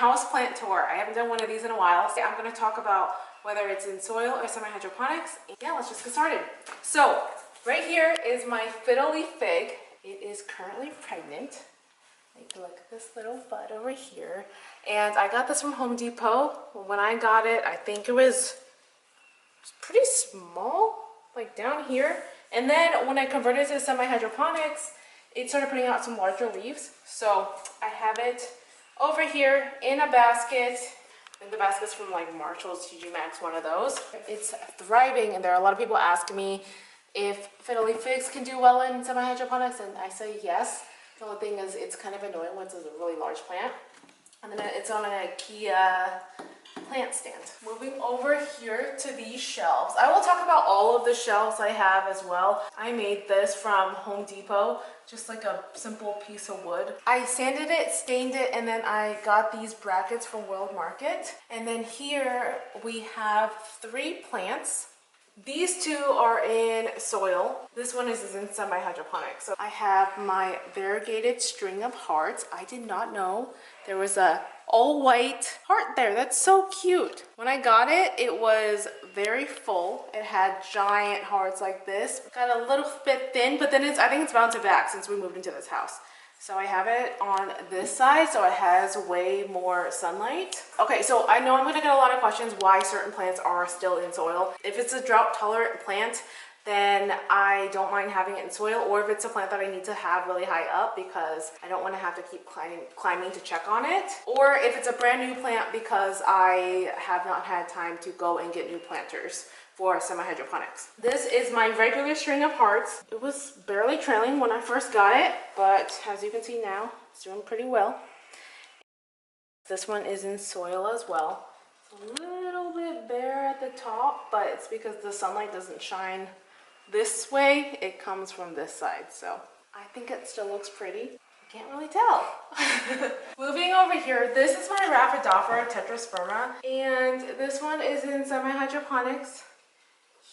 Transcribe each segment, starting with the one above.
houseplant tour. I haven't done one of these in a while. So I'm going to talk about whether it's in soil or semi-hydroponics. Yeah, let's just get started. So right here is my fiddle leaf fig. It is currently pregnant. Like, look at this little bud over here. And I got this from Home Depot. When I got it, I think it was pretty small, like down here. And then when I converted to semi-hydroponics, it started putting out some larger leaves. So I have it over here in a basket. And the basket's from like Marshall's, TG Maxx, one of those. It's thriving, and there are a lot of people asking me if fiddle leaf figs can do well in semi-hydroponics, and I say yes. The only thing is it's kind of annoying once it's a really large plant. And then it's on an IKEA plant stand. Moving over here to these shelves. I will talk about all of the shelves I have as well. I made this from Home Depot, just like a simple piece of wood. I sanded it, stained it, and then I got these brackets from World Market. And then here we have 3 plants. These 2 are in soil. This one is in semi-hydroponics. So I have my variegated string of hearts. I did not know there was a all white heart there. That's so cute. When I got it, it was very full. It had giant hearts like this. Got a little bit thin, but then I think it's bounced back since we moved into this house. So I have it on this side, so it has way more sunlight. Okay, so I know I'm gonna get a lot of questions why certain plants are still in soil. If it's a drought tolerant plant, then I don't mind having it in soil, or if it's a plant that I need to have really high up because I don't want to have to keep climbing to check on it, or if it's a brand new plant because I have not had time to go and get new planters for semi-hydroponics. This is my regular string of hearts. It was barely trailing when I first got it, but as you can see now, it's doing pretty well. This one is in soil as well. It's a little bit bare at the top, but it's because the sunlight doesn't shine this way. It comes from this side, so I think it still looks pretty. I can't really tell. Moving over here, this is my Rhaphidophora tetrasperma, and this one is in semi-hydroponics.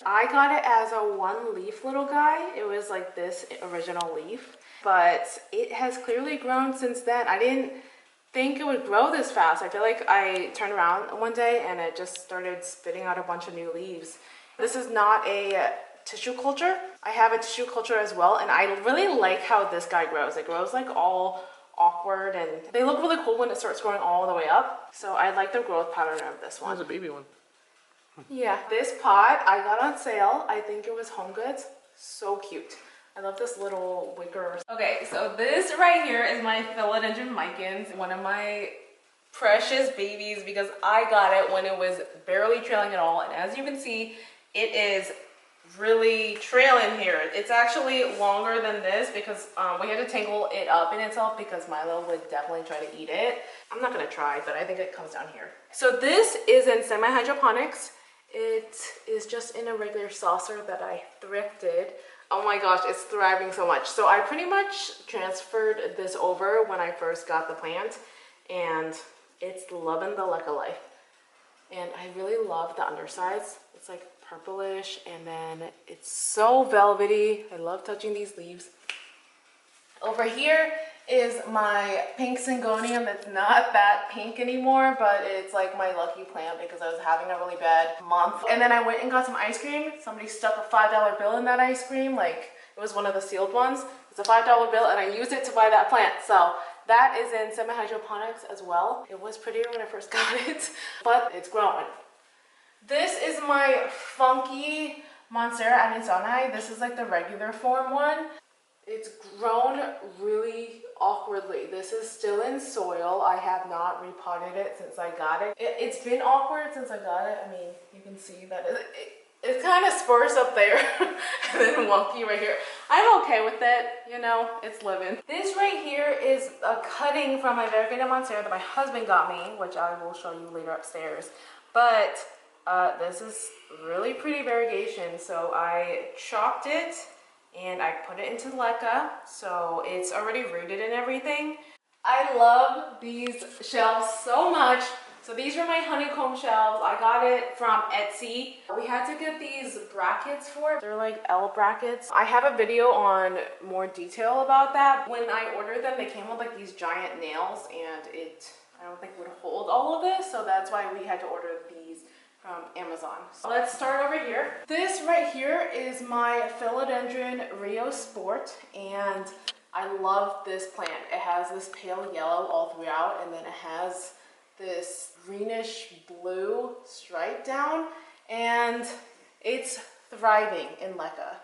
I got it as a 1-leaf little guy. It was like this original leaf, but it has clearly grown since then. I didn't think it would grow this fast. I feel like I turned around one day and it just started spitting out a bunch of new leaves. This is not a tissue culture. I have a tissue culture as well, and I really like how this guy grows. It grows like all awkward, and they look really cool when it starts growing all the way up. So I like the growth pattern of this one. There's a baby one. Yeah, this pot I got on sale. I think it was Home Goods. So cute. I love this little wicker. Okay, so this right here is my philodendron micans, one of my precious babies, because I got it when it was barely trailing at all. And as you can see, it is really trailing here. It's actually longer than this because we had to tangle it up in itself because Milo would definitely try to eat it. I'm not gonna try, but I think it comes down here. So this is in semi-hydroponics. It is just in a regular saucer that I thrifted. Oh my gosh, it's thriving so much. So I pretty much transferred this over when I first got the plant, and it's loving the luck of life. And I really love the undersides. It's like purplish, and then it's so velvety. I love touching these leaves. Over here is my pink syngonium. It's not that pink anymore, but it's like my lucky plant because I was having a really bad month. And then I went and got some ice cream. Somebody stuck a $5 bill in that ice cream. Like, it was one of the sealed ones. It's a $5 bill, and I used it to buy that plant. So that is in semi-hydroponics as well. It was prettier when I first got it, but it's growing. This is my funky Monstera adansonii. This is like the regular form one. It's grown really awkwardly. This is still in soil. I have not repotted it since I got it. It's been awkward since I got it. I mean, you can see that it's kind of sparse up there and then wonky right here. I'm okay with it, you know, it's living. This right here is a cutting from my variegated Monstera that my husband got me, which I will show you later upstairs. But this is really pretty variegation. So I chopped it and I put it into leca, so it's already rooted and everything. I love these shelves so much. So these are my honeycomb shelves. I got it from Etsy. We had to get these brackets for it. They're like L brackets. I have a video on more detail about that. When I ordered them, they came with like these giant nails, and I don't think would hold all of this, so that's why we had to order these from Amazon. So let's start over here. This right here is my Philodendron Rio Sport, and I love this plant. It has this pale yellow all throughout, and then it has this greenish blue stripe down, and it's thriving in LECA.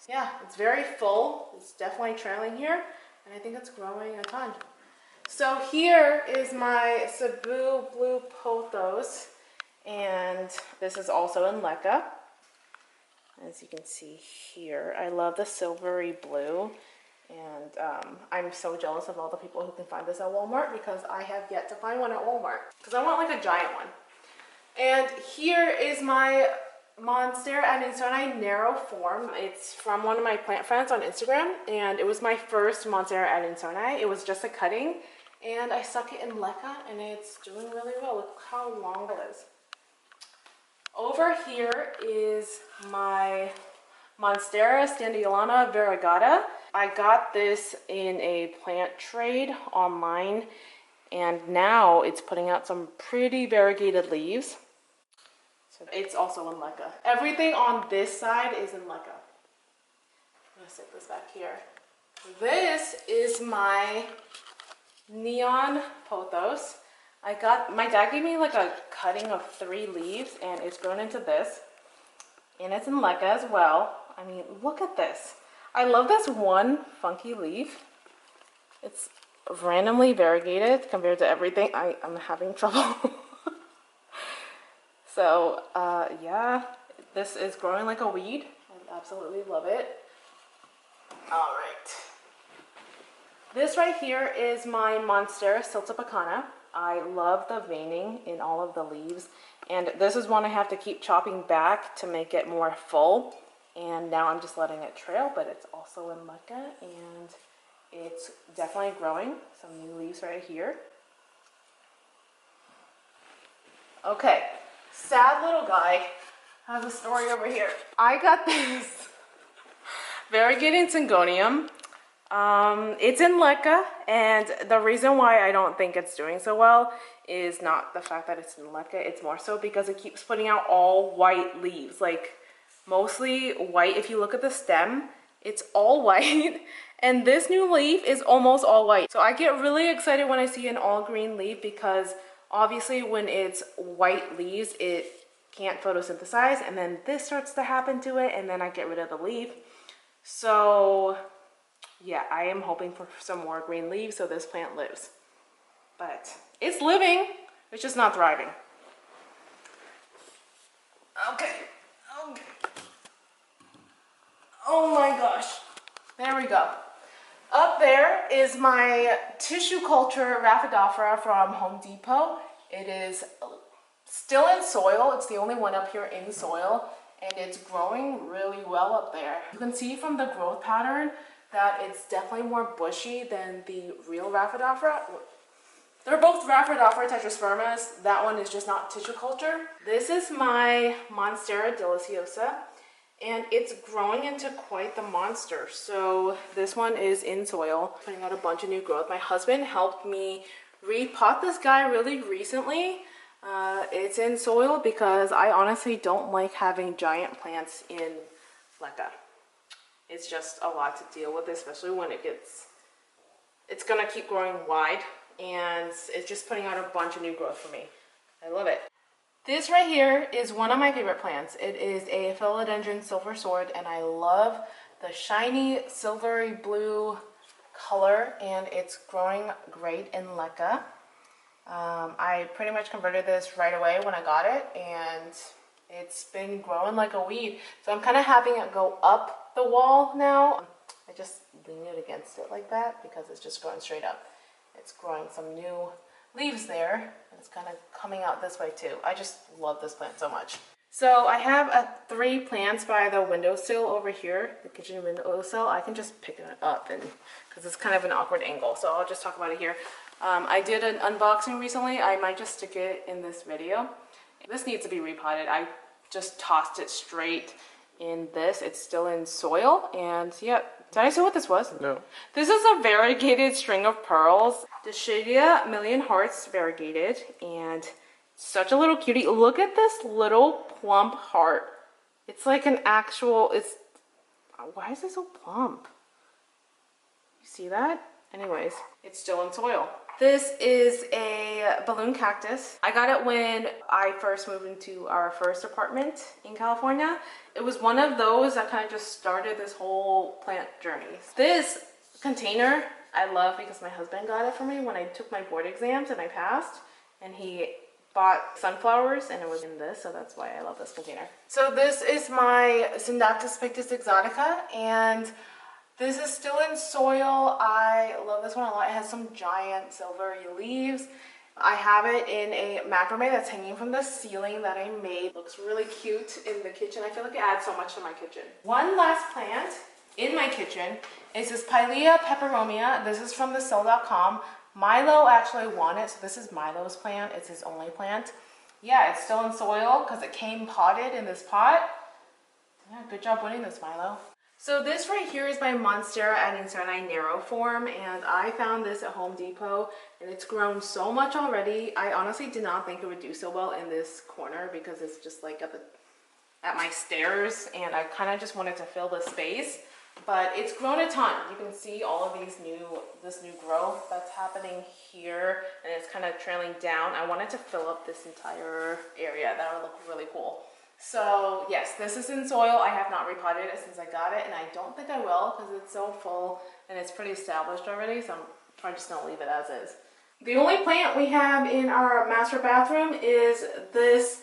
Yeah, it's very full. It's definitely trailing here, and I think it's growing a ton. So here is my Cebu Blue Pothos, and this is also in LECA. As you can see here, I love the silvery blue, and I'm so jealous of all the people who can find this at Walmart because I have yet to find one at Walmart because I want like a giant one. And here is my Monstera Adansonii narrow form. It's from one of my plant friends on Instagram, and it was my first Monstera Adansonii. It was just a cutting, and I stuck it in LECA, and it's doing really well. Look how long it is. Over here is my Monstera Standulana Variegata. I got this in a plant trade online, and now it's putting out some pretty variegated leaves. So it's also in LECA. Everything on this side is in LECA. I'm gonna set this back here. This is my Neon Pothos. My dad gave me like a cutting of 3 leaves, and it's grown into this. And it's in LECA as well. I mean, look at this. I love this one funky leaf. It's randomly variegated compared to everything. I'm having trouble. So, yeah, this is growing like a weed. I absolutely love it. All right. This right here is my Monstera Siltepecana. I love the veining in all of the leaves, and this is one I have to keep chopping back to make it more full, and now I'm just letting it trail, but it's also in LECA, and it's definitely growing. Some new leaves right here. Okay, sad little guy has a story over here. I got this variegated Syngonium. It's in LECA, and the reason why I don't think it's doing so well is not the fact that it's in LECA, it's more so because it keeps putting out all white leaves, like mostly white. If you look at the stem, it's all white, and this new leaf is almost all white. So I get really excited when I see an all green leaf because obviously when it's white leaves, it can't photosynthesize, and then this starts to happen to it, and then I get rid of the leaf. So yeah, I am hoping for some more green leaves so this plant lives. But it's living, it's just not thriving. Okay. Oh my gosh. There we go. Up there is my tissue culture Rhaphidophora from Home Depot. It is still in soil. It's the only one up here in soil, and it's growing really well up there. You can see from the growth pattern that it's definitely more bushy than the real Rhaphidophora. They're both Rhaphidophora tetraspermas. That one is just not tissue culture. This is my Monstera deliciosa, and it's growing into quite the monster. So this one is in soil, putting out a bunch of new growth. My husband helped me repot this guy really recently. It's in soil because I honestly don't like having giant plants in LECA. It's just a lot to deal with, especially when it's gonna keep growing wide, and it's just putting out a bunch of new growth for me. I love it. This right here is one of my favorite plants. It is a Philodendron Silver Sword, and I love the shiny silvery blue color, and it's growing great in LECA. I pretty much converted this right away when I got it, and it's been growing like a weed. So I'm kind of having it go up the wall now. I just lean it against it like that because it's just growing straight up. It's growing some new leaves there, and it's kind of coming out this way too. I just love this plant so much. So I have 3 plants by the windowsill over here, the kitchen windowsill. I can just pick it up, and because it's kind of an awkward angle, so I'll just talk about it here. I did an unboxing recently. I might just stick it in this video. This needs to be repotted. I just tossed it straight in this. It's still in soil, and yeah, Did I say what this was? No. This is a variegated string of pearls. Dyschia Million Hearts variegated. And such a little cutie. Look at this little plump heart. It's like an actual, why is it so plump? You see that? Anyways, it's still in soil. This is a balloon cactus. I got it when I first moved into our first apartment in California. It was one of those that kind of just started this whole plant journey. This container I love because my husband got it for me when I took my board exams and I passed. And he bought sunflowers and it was in this, so that's why I love this container. So this is my Syndactys pictus exotica, and this is still in soil. I love this one a lot. It has some giant silvery leaves. I have it in a macrame that's hanging from the ceiling that I made. Looks really cute in the kitchen. I feel like it adds so much to my kitchen. One last plant in my kitchen is this Pilea peperomia. This is from thesill.com. Milo actually won it, so this is Milo's plant. It's his only plant. Yeah, it's still in soil because it came potted in this pot. Yeah, good job winning this, Milo. So this right here is my Monstera addingsoni narrow form, and I found this at Home Depot, and it's grown so much already. I honestly did not think it would do so well in this corner because it's just like at my stairs, and I kind of just wanted to fill the space. But it's grown a ton. You can see all of this new growth that's happening here, and it's kind of trailing down. I wanted to fill up this entire area. That would look really cool. So yes, this is in soil. I have not repotted it since I got it, and I don't think I will because it's so full and it's pretty established already, so I'm probably just gonna leave it as is. The only plant we have in our master bathroom is this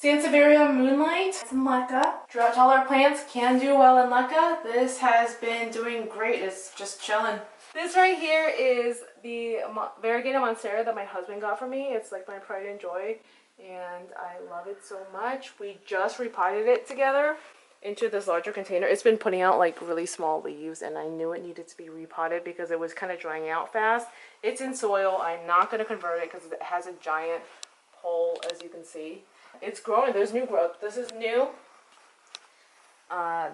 Sansevieria Moonlight. It's in leca. Drought tolerant plants can do well in leca. This has been doing great. It's just chilling. This right here is the variegated monstera that my husband got for me. It's like my pride and joy, and I love it so much. We just repotted it together into this larger container. It's been putting out like really small leaves, and I knew it needed to be repotted because it was kind of drying out fast. It's in soil. I'm not going to convert it because it has a giant hole, as you can see. It's growing. There's new growth. This is new.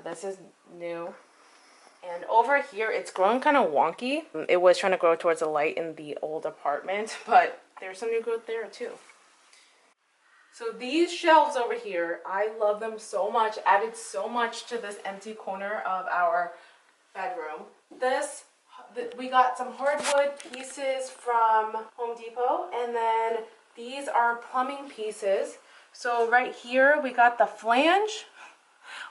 This is new. And over here, it's growing kind of wonky. It was trying to grow towards the light in the old apartment, but there's some new growth there too. So these shelves over here, I love them so much. Added so much to this empty corner of our bedroom. We got some hardwood pieces from Home Depot, and then these are plumbing pieces. So right here, we got the flange,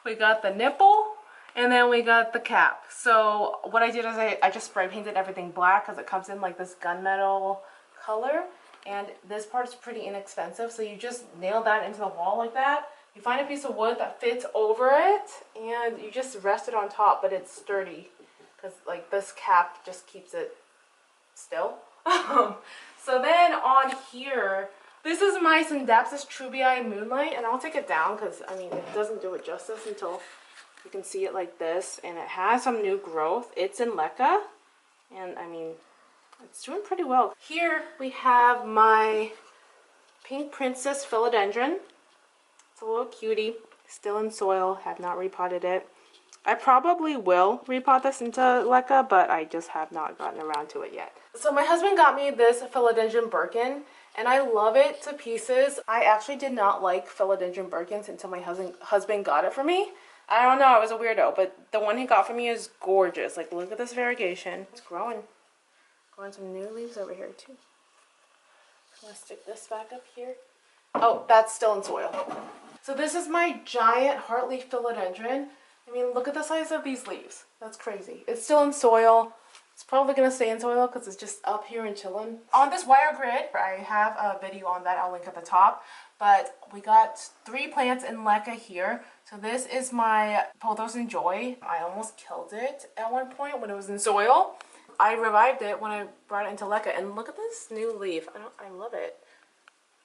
we got the nipple, and then we got the cap. So what I did is I just spray painted everything black because it comes in like this gunmetal color. And this part's pretty inexpensive, so you just nail that into the wall like that. You find a piece of wood that fits over it, and you just rest it on top, but it's sturdy because like this cap just keeps it still. So then on here, this is my Syndactys trubii Moonlight, and I'll take it down because, I mean, it doesn't do it justice until you can see it like this. And it has some new growth. It's in leca, and I mean, it's doing pretty well. Here we have my Pink Princess Philodendron. It's a little cutie, still in soil, have not repotted it. I probably will repot this into leca, but I just have not gotten around to it yet. So my husband got me this Philodendron Birkin, and I love it to pieces. I actually did not like Philodendron Birkins until my husband got it for me. I don't know, I was a weirdo, but the one he got for me is gorgeous. Like, look at this variegation. It's growing. Growing some new leaves over here too. I'm gonna stick this back up here. Oh, that's still in soil. So this is my giant heartleaf philodendron. I mean, look at the size of these leaves. That's crazy. It's still in soil. It's probably gonna stay in soil because it's just up here and chilling. On this wire grid, I have a video on that. I'll link at the top. But we got 3 plants in leca here. So this is my Pothos and Joy. I almost killed it at one point when it was in soil. I revived it when I brought it into leca, and look at this new leaf. I love it.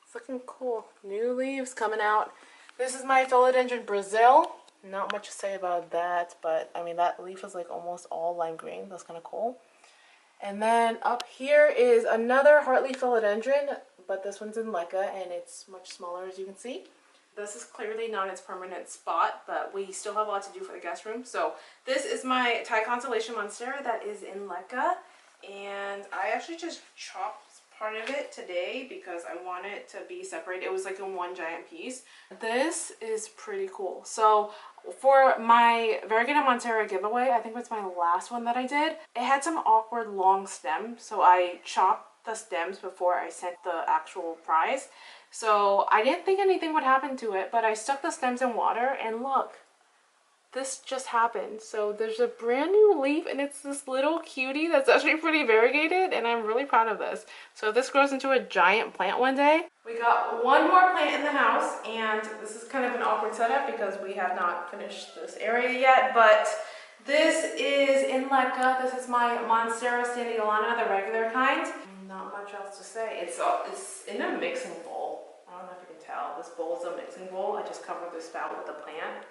It's looking cool. New leaves coming out. This is my Philodendron Brazil. Not much to say about that, but I mean, that leaf is like almost all lime green. That's kind of cool. And then up here is another heartleaf philodendron, but this one's in leca and it's much smaller, as you can see. this is clearly not its permanent spot, but we still have a lot to do for the guest room. So this is my Thai Constellation Monstera that is in leca, and I actually just chopped part of it today because I want it to be separated. It was like in one giant piece. This is pretty cool. So for my variegated Monstera giveaway, I think it was my last one that I did, it had some awkward long stems, so I chopped the stems before I sent the actual prize. So I didn't think anything would happen to it, but I stuck the stems in water and look, this just happened. So there's a brand new leaf and it's this little cutie that's actually pretty variegated, and I'm really proud of this. So if this grows into a giant plant one day. We got one more plant in the house, and this is kind of an awkward setup because we have not finished this area yet, but this is in leca. This is my Monstera standigallana, the regular kind. Not much else to say. It's in a mixing bowl. I don't know if you can tell. This bowl is a mixing bowl. I just covered the spout with the plant.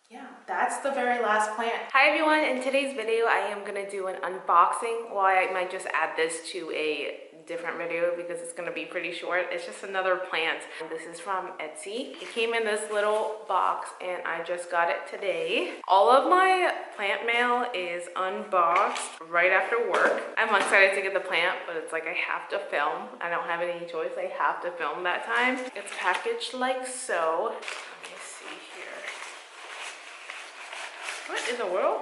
Yeah, that's the very last plant. Hi everyone, in today's video I am gonna do an unboxing. Well, I might just add this to a different video because it's gonna be pretty short. It's just another plant. This is from Etsy. It came in this little box and I just got it today. All of my plant mail is unboxed right after work. I'm excited to get the plant, but it's like I have to film. I don't have any choice. I have to film that time. It's packaged like so. Let me see here. What in the world?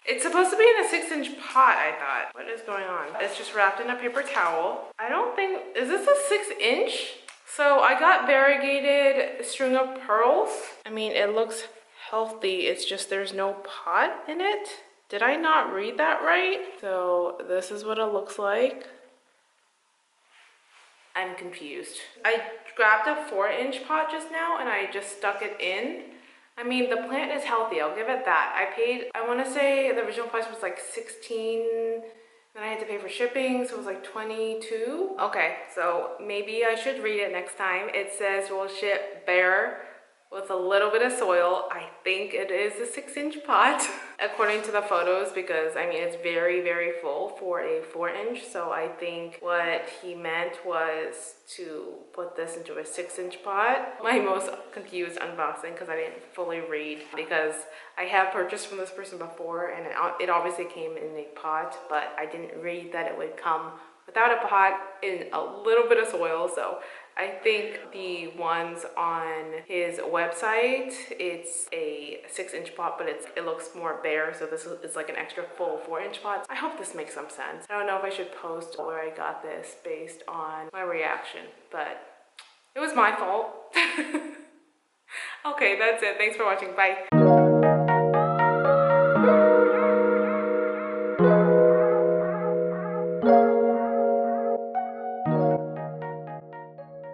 It's supposed to be in a 6-inch pot, I thought. What is going on? It's just wrapped in a paper towel. I don't think, is this a 6-inch? So I got variegated string of pearls. I mean, it looks healthy. It's just there's no pot in it. Did I not read that right? So this is what it looks like. I'm confused. I grabbed a 4-inch pot just now and I just stuck it in. I mean, the plant is healthy, I'll give it that. I paid, I want to say the original price was like $16, then I had to pay for shipping, so it was like $22. Okay, so maybe I should read it next time. It says we'll ship bare with a little bit of soil. I think it is a 6-inch pot according to the photos, because I mean it's very, very full for a 4-inch. So I think what he meant was to put this into a 6-inch pot. My most confused unboxing because I didn't fully read, because I have purchased from this person before and it obviously came in a pot, but I didn't read that it would come without a pot in a little bit of soil. So I think the ones on his website, it's a 6-inch pot, but it looks more bare. So this is like an extra full 4-inch pot. I hope this makes some sense. I don't know if I should post where I got this based on my reaction, but it was my fault. Okay, that's it. Thanks for watching. Bye.